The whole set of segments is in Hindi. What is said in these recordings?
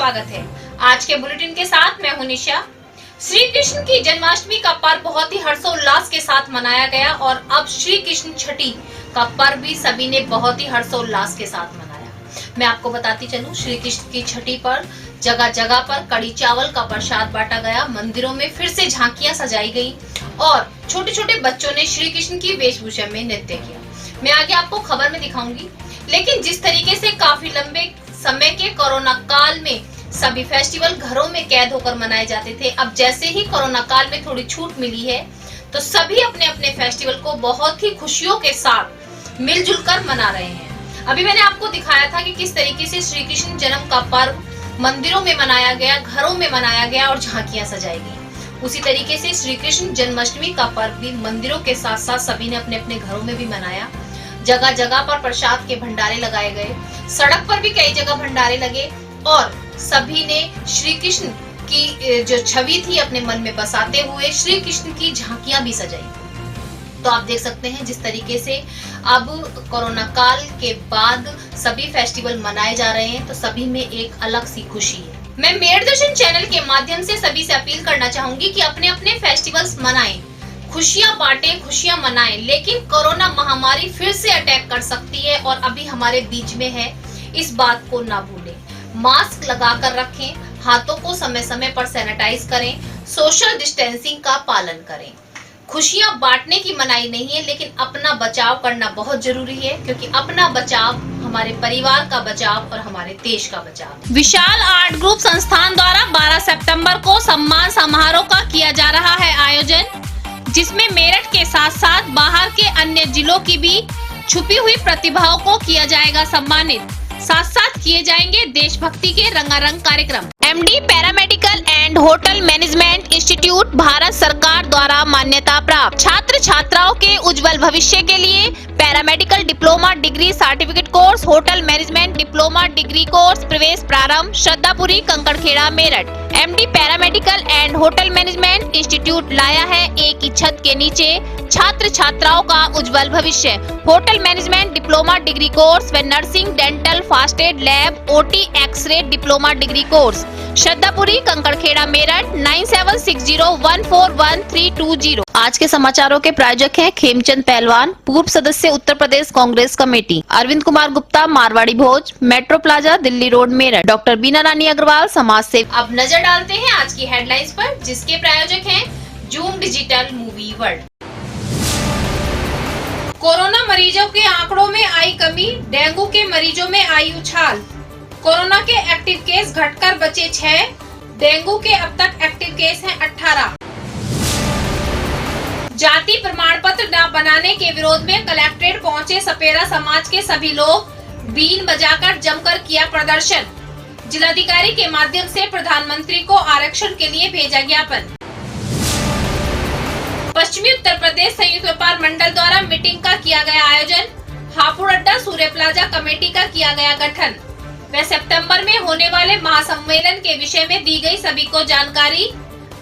स्वागत है। आज के बुलेटिन के साथ मैं हूं निशा। श्री कृष्ण की जन्माष्टमी का पर्व बहुत ही हर्षोल्लास के साथ मनाया गया और अब श्री कृष्ण छठी का पर्व भी सभी ने बहुत ही हर्षोल्लास के साथ मनाया। मैं आपको बताती चलूं, श्री कृष्ण की छठी पर जगह जगह पर कड़ी चावल का प्रसाद बांटा गया, मंदिरों में फिर से झांकियां सजाई गई और छोटे छोटे बच्चों ने श्री कृष्ण की वेशभूषा में नृत्य किया। मैं आगे आपको खबर में दिखाऊंगी। लेकिन जिस तरीके से काफी लंबे समय के कोरोना काल में सभी फेस्टिवल घरों में कैद होकर मनाए जाते थे, अब जैसे ही कोरोना काल में थोड़ी छूट मिली है तो सभी अपने अपने फेस्टिवल को बहुत ही खुशियों के साथ मिलजुल कर मना रहे हैं। अभी मैंने आपको दिखाया था कि किस तरीके से श्री कृष्ण जन्म का पर्व मंदिरों में मनाया गया, घरों में मनाया गया और झांकियां सजाई गई। उसी तरीके से श्री कृष्ण जन्माष्टमी का पर्व भी मंदिरों के साथ साथ सभी ने अपने अपने घरों में भी मनाया। जगह जगह पर प्रसाद के भंडारे लगाए गए, सड़क पर भी कई जगह भंडारे लगे और सभी ने श्री कृष्ण की जो छवि थी अपने मन में बसाते हुए श्री कृष्ण की झांकियां भी सजाई। तो आप देख सकते हैं जिस तरीके से अब कोरोना काल के बाद सभी फेस्टिवल मनाए जा रहे हैं तो सभी में एक अलग सी खुशी है। मैं मेड दर्शन चैनल के माध्यम से सभी से अपील करना चाहूंगी कि अपने अपने फेस्टिवल्स मनाएं, खुशियां बांटें, खुशियां मनाएं, लेकिन कोरोना महामारी फिर से अटैक कर सकती है और अभी हमारे बीच में है, इस बात को ना भूलें। मास्क लगाकर रखें, हाथों को समय समय पर सैनिटाइज करें, सोशल डिस्टेंसिंग का पालन करें। खुशियां बांटने की मनाही नहीं है, लेकिन अपना बचाव करना बहुत जरूरी है, क्योंकि अपना बचाव हमारे परिवार का बचाव और हमारे देश का बचाव। विशाल आर्ट ग्रुप संस्थान द्वारा 12 सितंबर को सम्मान समारोह का किया जा रहा है आयोजन, जिसमें मेरठ के साथ साथ बाहर के अन्य जिलों की भी छुपी हुई प्रतिभाओं को किया जाएगा सम्मानित। साथ साथ किए जाएंगे देशभक्ति के रंगारंग कार्यक्रम। MD paramedical and hotel management institute Bharat सरकार द्वारा मान्यता प्राप्त। छात्र छात्राओं के उज्जवल भविष्य के लिए paramedical diploma degree certificate course, hotel management diploma degree course प्रवेश प्रारंभ। Shraddhapuri, Kankarkhera, Meerut. MD paramedical and hotel management institute लाया है एक ही छत के नीचे छात्र छात्राओं का उज्जवल भविष्य। Hotel management diploma degree course व nursing, dental, first aid, lab, OT, x ray diploma degree course. Shraddhapuri, Kankarkhera, Meerut 9760141320। आज के समाचारों के प्रायोजक हैं खेमचंद पहलवान, पूर्व सदस्य Uttar Pradesh Congress committee. Arvind Kumar Gupta, Marwari Bhoj, metro plaza, Delhi road, Meerut. Doctor Beena Rani Agarwal, समाज सेवी। अब नजर डालते हैं आज की हेडलाइंस पर, जिसके प्रायोजक हैं zoom digital movie world. Corona मरीजों के आंकड़ों में आई कमी, डेंगू के मरीजों में आई उछाल। कोरोना के एक्टिव केस घटकर बचे 6, डेंगू के अब तक एक्टिव केस हैं 18। जाति प्रमाण पत्र न बनाने के विरोध में कलेक्ट्रेट पहुंचे सपेरा समाज के सभी लोग, बीन बजाकर जमकर किया प्रदर्शन। जिलाधिकारी के माध्यम से प्रधानमंत्री को आरक्षण के लिए भेजा ज्ञापन। पश्चिमी उत्तर प्रदेश संयुक्त व्यापार मंडल द्वारा मीटिंग का किया गया आयोजन। हापुड़ अड्डा सूर्य प्लाजा कमेटी का किया गया गठन व सितंबर में होने वाले महासम्मेलन के विषय में दी गई सभी को जानकारी।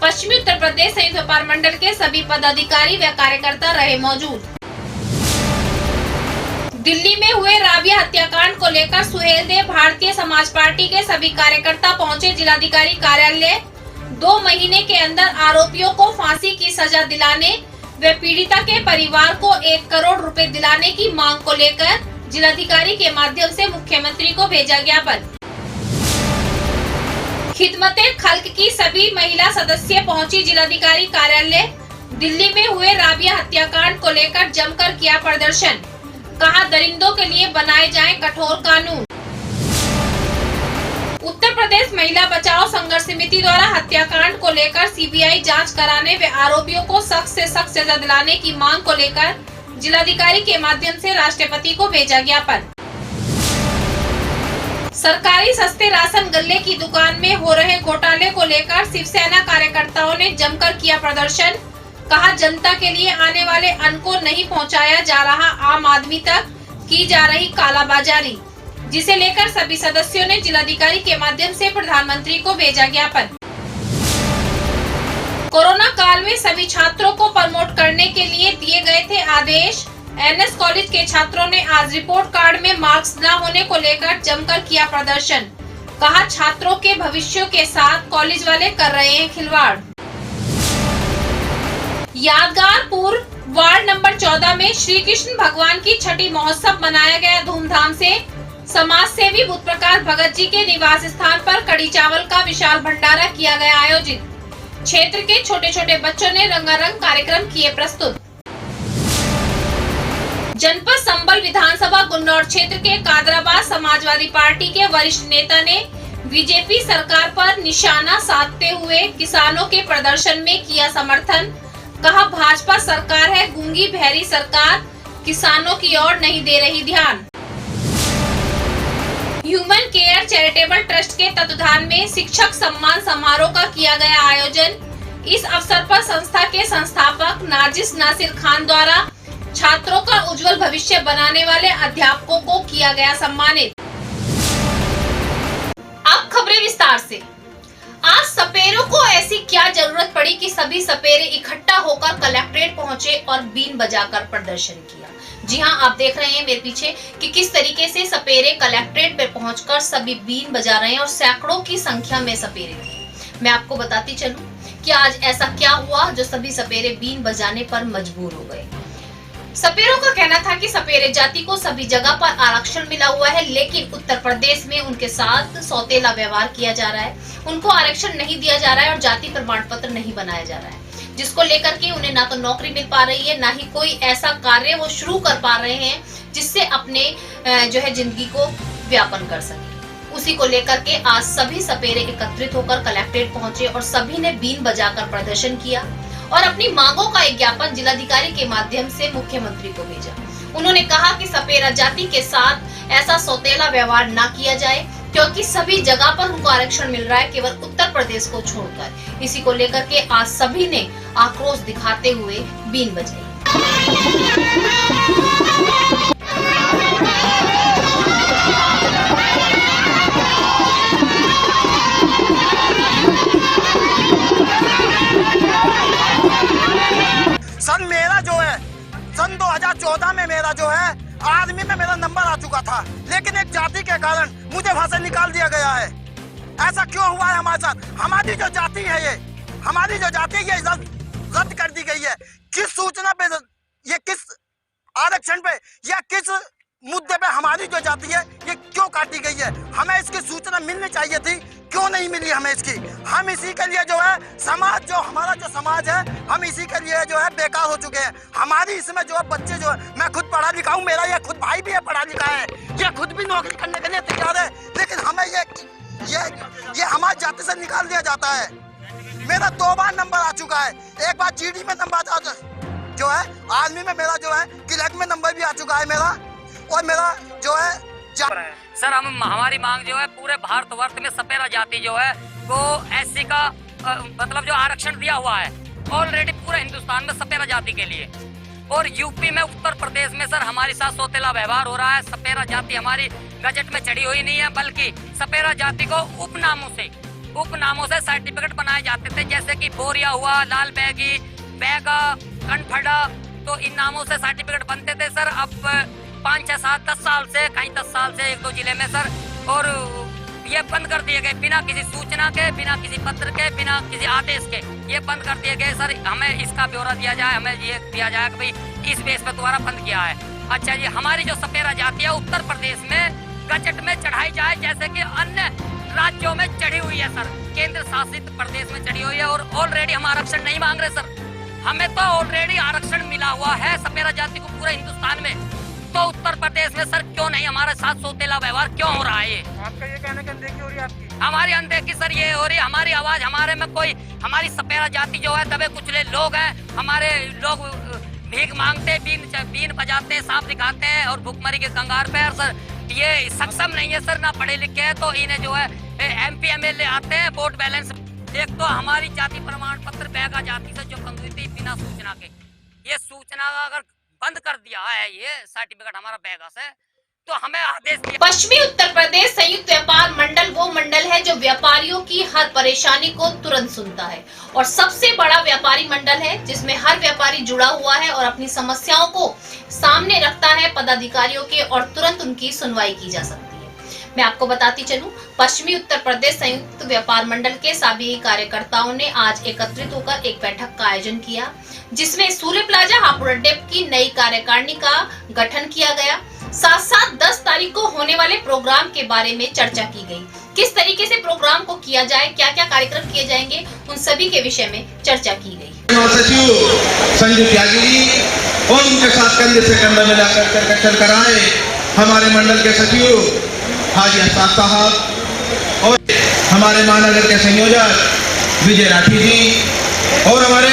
पश्चिमी उत्तर प्रदेश संयुक्त व्यापार मंडल के सभी पदाधिकारी व कार्यकर्ता रहे मौजूद। दिल्ली में हुए राबिया हत्याकांड को लेकर सुहेलदेव भारतीय समाज पार्टी के सभी कार्यकर्ता पहुंचे जिलाधिकारी कार्यालय। 2 महीने के अंदर आरोपियों को फांसी की सजा दिलाने व पीड़िता के परिवार को 1 करोड़ रुपए दिलाने की मांग को लेकर जिलाधिकारी के माध्यम से मुख्यमंत्री को भेजा ज्ञापन। खिदमते खल्क की सभी महिला सदस्य पहुंची जिलाधिकारी कार्यालय। दिल्ली में हुए राबिया हत्याकांड को लेकर जमकर किया प्रदर्शन, कहा दरिंदों के लिए बनाए जाएं कठोर कानून। उत्तर प्रदेश महिला बचाओ संघर्ष समिति द्वारा हत्याकांड को लेकर सीबीआई जांच कराने व आरोपियों को सख्त से सख्त सजा दिलाने की मांग को लेकर जिलाधिकारी के माध्यम से राष्ट्रपति को भेजा ज्ञापन। सरकारी सस्ते राशन गल्ले की दुकान में हो रहे घोटाले को लेकर शिवसेना कार्यकर्ताओं ने जमकर किया प्रदर्शन, कहा जनता के लिए आने वाले अन्न को नहीं पहुंचाया जा रहा, आम आदमी तक की जा रही कालाबाजारी, जिसे लेकर सभी सदस्यों ने जिलाधिकारी के माध्यम से प्रधानमंत्री को भेजा ज्ञापन। कोरोना काल में सभी छात्रों को प्रमोट करने के लिए दिए गए थे आदेश। एनएस कॉलेज के छात्रों ने आज रिपोर्ट कार्ड में मार्क्स न होने को लेकर जमकर किया प्रदर्शन। कहा छात्रों के भविष्य के साथ कॉलेज वाले कर रहे हैं खिलवाड़। यादगार पूर्व वार्ड नंबर 14 में श्री कृष्ण भगवान की छठी महोत्सव मनाया गया धूमधाम से। समाज सेवी बुद्ध प्रकाश भगत जी के निवास स्थान पर कड़ी चावल का विशाल भंडारा किया गया आयोजित। क्षेत्र के छोटे छोटे बच्चों ने रंगारंग कार्यक्रम किए प्रस्तुत। जनपद संबल विधानसभा गुन्नौर क्षेत्र के कादराबाद समाजवादी पार्टी के वरिष्ठ नेता ने बीजेपी सरकार पर निशाना साधते हुए किसानों के प्रदर्शन में किया समर्थन। कहा भाजपा सरकार है गूंगी बहरी सरकार, किसानों की ओर नहीं दे रही ध्यान। ह्यूमन केयर चैरिटेबल ट्रस्ट के तत्वाधान में शिक्षक सम्मान समारोह का किया गया आयोजन। इस अवसर पर संस्था के संस्थापक नाजिस नासिर खान द्वारा छात्रों का उज्जवल भविष्य बनाने वाले अध्यापकों को किया गया सम्मानित। अब खबरें विस्तार से। आज सपेरों को ऐसी क्या जरूरत पड़ी कि सभी सपेरे इकट्ठा होकर कलेक्ट्रेट पहुंचे और बीन बजाकर प्रदर्शन किया। जी हां, आप देख रहे हैं मेरे पीछे कि किस तरीके से सपेरे कलेक्ट्रेट पे पहुंचकर सभी बीन बजा रहे हैं और सैकड़ों की संख्या में सपेरे थे। मैं आपको बताती चलूं कि आज ऐसा क्या हुआ जो सभी सपेरे बीन बजाने पर मजबूर हो गए। सपेरों का कहना था कि सपेरे जाति को सभी जगह पर आरक्षण मिला हुआ है, लेकिन उत्तर प्रदेश में उनके साथ सौतेला व्यवहार किया जा रहा है। उनको आरक्षण नहीं दिया जा रहा है और जाति प्रमाण पत्र नहीं बनाया जा रहा है, जिसको लेकर के उन्हें ना तो नौकरी मिल पा रही है, ना ही कोई ऐसा कार्य वो शुरू कर पा रहे हैं जिससे अपने जो है जिंदगी को व्यापन कर सके। उसी को लेकर के आज सभी सपेरे एकत्रित होकर कलेक्ट्रेट पहुंचे और सभी ने बीन बजाकर प्रदर्शन किया और अपनी मांगों का एक ज्ञापन जिलाधिकारी के माध्यम से मुख्यमंत्री को भेजा। उन्होंने कहा कि सपेरा जाति के साथ ऐसा सौतेला व्यवहार ना किया जाए, क्योंकि सभी जगह पर उनको आरक्षण मिल रहा है, केवल उत्तर प्रदेश को छोड़कर। इसी को लेकर के आज सभी ने आक्रोश दिखाते हुए बीन बजाई। सन 2014 में मेरा जो है आर्मी में मेरा नंबर आ चुका था, लेकिन एक जाति के कारण मुझे वहां से निकाल दिया गया है। ऐसा क्यों हुआ है हमारे साथ? हमारी जो जाति है ये रद्द कर दी गई है। किस सूचना पे, ये किस आरक्षण पे या किस मुद्दे पे हमारी जो जाति है ये क्यों काटी गई है? हमें इसकी सूचना मिलनी चाहिए थी, क्यों नहीं मिली हमें इसकी? हम इसी के लिए जो है हमारा जो समाज है, हम इसी के लिए जो है बेकार हो चुके हैं। हमारी इसमें जो है बच्चे जो है, मैं खुद पढ़ा लिखा हूँ, मेरा ये खुद भाई भी है पढ़ा लिखा है, ये खुद भी नौकरी करने के लिए तैयार है, लेकिन हमें ये हमारी जाति से निकाल दिया जाता है। मेरा 2 बार नंबर आ चुका है, एक बार जीडी में नंबर जो है, आर्मी में मेरा जो है क्लर्क में नंबर भी आ चुका है मेरा, और मेरा जो है सर हमारी मांग जो है पूरे भारतवर्ष में सपेरा जाति जो है वो एससी का मतलब जो आरक्षण दिया हुआ है ऑलरेडी पूरे हिंदुस्तान में सपेरा जाति के लिए, और यूपी में उत्तर प्रदेश में सर हमारे साथ सौतेला व्यवहार हो रहा है। सपेरा जाति हमारी गजट में चढ़ी हुई नहीं है, बल्कि सपेरा जाति को उपनामों से सर्टिफिकेट बनाए जाते थे, जैसे कि बोरिया हुआ, लाल बैगी, बैगा, कनफड़ा, तो इन नामों से सर्टिफिकेट बनते थे सर। अब 5, 6, 7, 10 साल से, कहीं 10 साल से 1-2 जिले में सर, और ये बंद कर दिए गए बिना किसी सूचना के, बिना किसी पत्र के, बिना किसी आदेश के, ये बंद कर दिए गए सर। हमें इसका ब्यौरा दिया जाए, हमें ये दिया जाए कि भाई इस बेस पे दोबारा बंद किया है। अच्छा जी, हमारी जो सपेरा जाति है उत्तर प्रदेश में गजट में चढ़ाई जाए जैसे कि अन्य राज्यों में चढ़ी हुई है सर, केंद्र शासित प्रदेश में चढ़ी हुई है, और ऑलरेडी हम आरक्षण नहीं मांग रहे सर, हमें तो ऑलरेडी आरक्षण मिला हुआ है सपेरा जाति को पूरे हिंदुस्तान में। तो उत्तर प्रदेश में सर क्यों नहीं हमारे साथ सौतेला व्यवहार क्यों हो रहा है? आपका ये कहने की अनदेखी हो रही है आपकी? हमारी अनदेखी सर ये हो रही है, हमारी आवाज, हमारे में कोई, हमारी सपेरा जाति जो है दबे कुचले लोग हैं, हमारे लोग भीख मांगते, बीन बजाते, सांप दिखाते हैं और भूखमरी के कंगार पे सर ये सक्षम नहीं है सर, ना पढ़े लिखे हैं, तो इन्हें जो है MP MLA आते हैं वोट बैलेंस। एक तो हमारी जाति प्रमाण पत्र बैगा जाति से जो बंद हुई थी बिना सूचना के, ये सूचना अगर बंद कर दिया है ये सर्टिफिकेट हमारा बैगा से, तो हमें आदेश दिया। पश्चिमी उत्तर प्रदेश संयुक्त व्यापार मंडल वो मंडल है जो व्यापारियों की हर परेशानी को तुरंत सुनता है और सबसे बड़ा व्यापारी मंडल है जिसमें हर व्यापारी जुड़ा हुआ है और अपनी समस्याओं को सामने रखता है पदाधिकारियों के और तुरंत उनकी सुनवाई की जा सकती है। मैं आपको बताती चलूं, पश्चिमी उत्तर प्रदेश संयुक्त व्यापार मंडल के सभी कार्यकर्ताओं ने आज एकत्रित होकर एक बैठक का आयोजन किया, जिसमें सूर्य प्लाजा हापुड़ अड्डे की नई कार्यकारिणी का गठन किया गया। साथ साथ 10 तारीख को होने वाले प्रोग्राम के बारे में चर्चा की गई। किस तरीके से प्रोग्राम को किया जाए, क्या क्या कार्यक्रम किए जाएंगे, उन सभी के विषय में चर्चा की गई। सचिव संजू त्यागी जी और उनके साथ कंधे से कंधा मिलाकर चल कर आए हमारे मंडल के सचिव हाजी अफताब साहब और हमारे महानगर के संयोजक विजय राठी जी और हमारे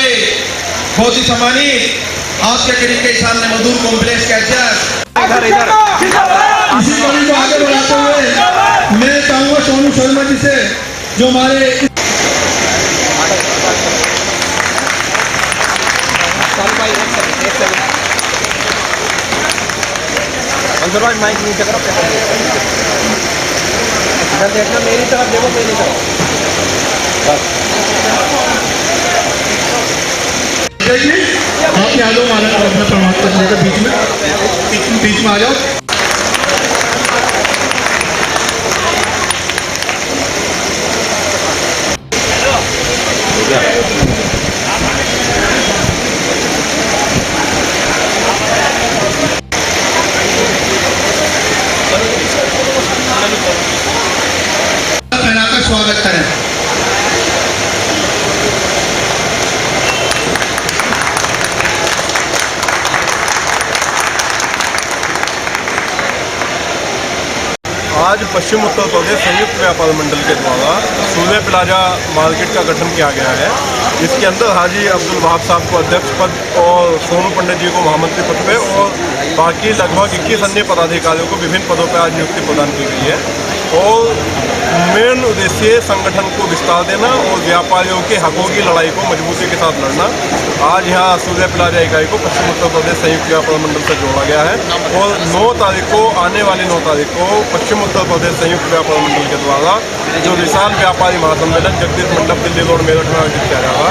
बहुत ही सम्मानित आज के करीब के सामने मजदूर कॉम्प्लेक्स के अध्यक्ष इसी कड़ी को आगे बढ़ाते हुए मैं चाहूंगा सोनू शर्मा जी से जो हमारे माइक नीचे करो, इधर देखना, मेरी तरफ देखो, मेरी तरफ। आप यहाँ लोग माना अपना प्रमाण पत्र लेकर बीच में आ जाओ। पहनाकर स्वागत करें। आज पश्चिम उत्तर प्रदेश संयुक्त व्यापार मंडल के द्वारा सूर्य प्लाजा मार्केट का गठन किया गया है। इसके अंदर हाजी अब्दुल वहाब साहब को अध्यक्ष पद और सोनू पंडित जी को महामंत्री पद पे और बाकी लगभग 21 अन्य पदाधिकारियों को विभिन्न पदों पर आज नियुक्ति प्रदान की गई है। और मेन उद्देश्य संगठन को विस्तार देना और व्यापारियों के हकों की लड़ाई को मजबूती के साथ लड़ना। आज यहाँ सूर्य प्लाजा इकाई को पश्चिम उत्तर प्रदेश संयुक्त व्यापार मंडल से जोड़ा गया है और 9 तारीख को, आने वाली 9 तारीख को पश्चिम उत्तर प्रदेश संयुक्त व्यापार मंडल के द्वारा जो विशाल व्यापारी महासम्मेलन जगदीश मंडप दिल्ली रोड मेरठ में आयोजित किया जाएगा,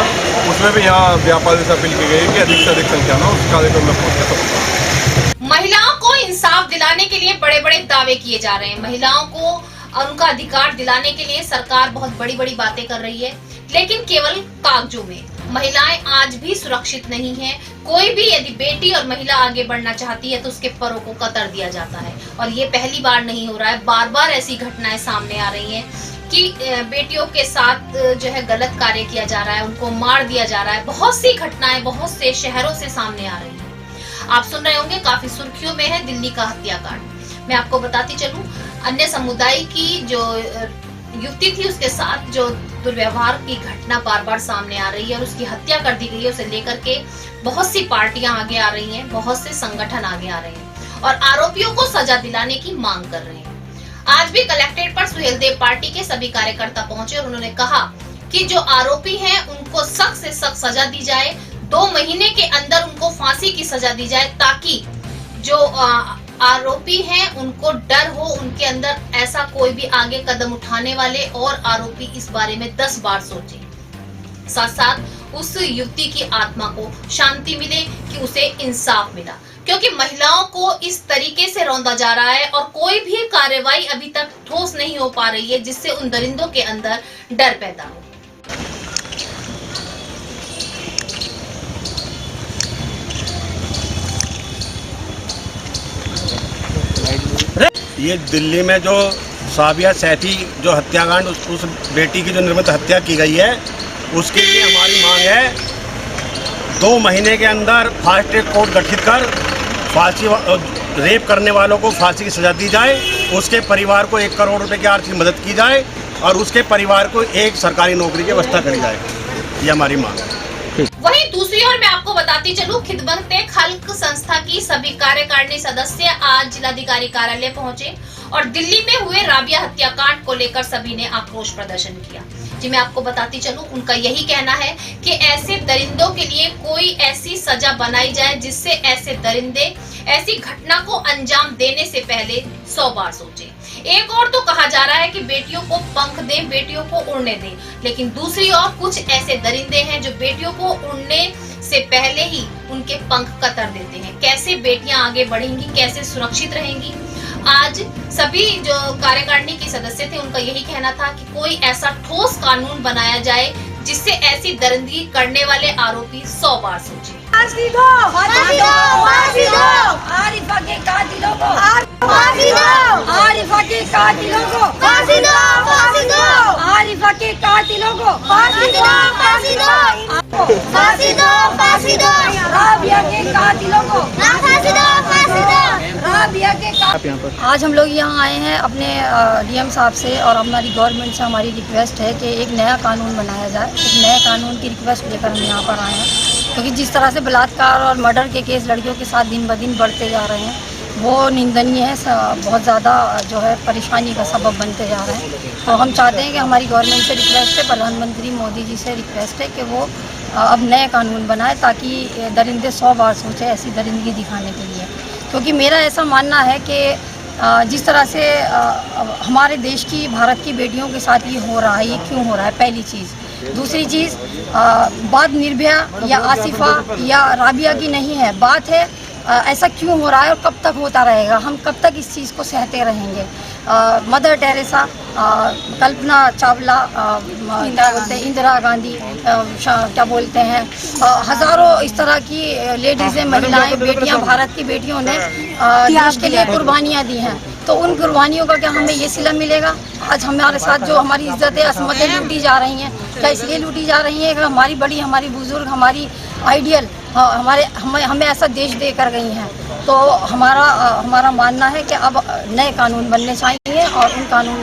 उसमें भी यहाँ व्यापारी से अपील की गई है कि अधिक से अधिक संख्या में उस कार्यक्रम में पहुँच सकते। महिलाओं को इंसाफ दिलाने के लिए बड़े बड़े दावे किए जा रहे हैं। महिलाओं को उनका अधिकार दिलाने के लिए सरकार बहुत बड़ी बड़ी बातें कर रही है, लेकिन केवल कागजों में। महिलाएं आज भी सुरक्षित नहीं हैं। कोई भी यदि बेटी और महिला आगे बढ़ना चाहती है तो उसके परों को कतर दिया जाता है, और ये पहली बार नहीं हो रहा है, बार बार ऐसी घटनाएं सामने आ रही हैं कि बेटियों के साथ जो है गलत कार्य किया जा रहा है, उनको मार दिया जा रहा है। बहुत सी घटनाएं बहुत से शहरों से सामने आ रही हैं। आप सुन रहे होंगे, काफी सुर्खियों में है दिल्ली का हत्याकांड। मैं आपको बताती चलूं, अन्य समुदाय की जो युवती थी उसके साथ जो दुर्व्यवहार की घटना बार बार सामने आ रही है और उसकी हत्या कर दी गई है, उसे लेकर के बहुत सी पार्टियां आगे आ रही हैं, बहुत से संगठन आगे आ रहे हैं और आरोपियों को सजा दिलाने की मांग कर रहे हैं। आज भी कलेक्ट्रेट पर सुहेलदेव पार्टी के सभी कार्यकर्ता पहुंचे और उन्होंने कहा कि जो आरोपी हैं उनको सख्त से सख्त सजा दी जाए, 2 महीने के अंदर उनको फांसी की सजा दी जाए, ताकि जो आरोपी हैं उनको डर हो, उनके अंदर ऐसा कोई भी आगे कदम उठाने वाले और आरोपी इस बारे में 10 बार सोचे। साथ साथ उस युवती की आत्मा को शांति मिले कि उसे इंसाफ मिला, क्योंकि महिलाओं को इस तरीके से रौंदा जा रहा है और कोई भी कार्रवाई अभी तक ठोस नहीं हो पा रही है, जिससे उन दरिंदों के अंदर डर पैदा हो। ये दिल्ली में जो साबिया सैफी जो हत्याकांड उस बेटी की जो निर्मित हत्या की गई है, उसके लिए हमारी मांग है 2 महीने के अंदर फास्ट ट्रैक कोर्ट गठित कर फांसी रेप करने वालों को फांसी की सजा दी जाए, उसके परिवार को 1 करोड़ रुपए की आर्थिक मदद की जाए और उसके परिवार को एक सरकारी नौकरी की व्यवस्था करी जाए। ये हमारी मांग है। वहीं दूसरी ओर मैं आपको बताती चलूं, खिदमत खल्क संस्था की सभी कार्यकारिणी सदस्य आज जिलाधिकारी कार्यालय पहुंचे और दिल्ली में हुए राबिया हत्याकांड को लेकर सभी ने आक्रोश प्रदर्शन किया। जी मैं आपको बताती चलूं, उनका यही कहना है कि ऐसे दरिंदों के लिए कोई ऐसी सजा बनाई जाए जिससे ऐसे दरिंदे ऐसी घटना को अंजाम देने से पहले 100 बार सोचे। एक और तो कहा जा रहा है कि बेटियों को पंख दें, बेटियों को उड़ने दें, लेकिन दूसरी ओर कुछ ऐसे दरिंदे हैं जो बेटियों को उड़ने से पहले ही उनके पंख कतर देते हैं। कैसे बेटियां आगे बढ़ेंगी, कैसे सुरक्षित रहेंगी? आज सभी जो कार्यकारिणी के सदस्य थे उनका यही कहना था कि कोई ऐसा ठोस कानून बनाया जाए जिससे ऐसी दरिंदगी करने वाले आरोपी 100 बार सोचे। फांसी दो, फांसी दो, फांसी दो, आरिफा के कातिलों को फांसी दो, आरिफा के कातिलों को फांसी दो, फांसी दो, आरिफा के कातिलों को फांसी दो, फांसी दो, फांसी दो, फांसी दो, राबिया के कातिलों को फांसी दो, फांसी दो, राबिया के कातिल। आज हम लोग यहाँ आए हैं अपने डीएम साहब से और हमारी गवर्नमेंट से हमारी रिक्वेस्ट है कि एक नया कानून बनाया जाए। एक नए कानून की रिक्वेस्ट लेकर हम यहाँ पर आए हैं, क्योंकि जिस तरह से बलात्कार और मर्डर के केस लड़कियों के साथ दिन ब दिन बढ़ते जा रहे हैं वो निंदनीय है, बहुत ज़्यादा जो है परेशानी का सबब बनते जा रहे हैं। तो हम चाहते हैं कि हमारी गवर्नमेंट से रिक्वेस्ट है, प्रधानमंत्री मोदी जी से रिक्वेस्ट है कि वो अब नए कानून बनाए ताकि दरिंदे 100 बार सोचे ऐसी दरिंदगी दिखाने के लिए। क्योंकि मेरा ऐसा मानना है कि जिस तरह से हमारे देश की, भारत की बेटियों के साथ ये हो रहा है, ये क्यों हो रहा है, पहली चीज़। दूसरी चीज़, बात निर्भया या आसिफा या राबिया की नहीं है, बात है ऐसा क्यों हो रहा है और कब तक होता रहेगा, हम कब तक इस चीज़ को सहते रहेंगे। मदर टेरेसा, कल्पना चावला, क्या बोलते हैं, इंदिरा गांधी, क्या बोलते हैं, हज़ारों इस तरह की लेडीज़ें, महिलाएं, बेटियां, भारत की बेटियों ने देश के लिए कुर्बानियां दी हैं। तो उन कुर्बानियों का क्या हमें ये सिला मिलेगा? आज हमारे साथ जो हमारी इज्जतें, असमतें लूटी जा रही हैं, क्या इसलिए लूटी जा रही हैं कि हमारी बड़ी, हमारी बुजुर्ग, हमारी आइडियल हमें ऐसा देश दे कर गई हैं। तो हमारा मानना है कि अब नए कानून बनने चाहिए और उन कानून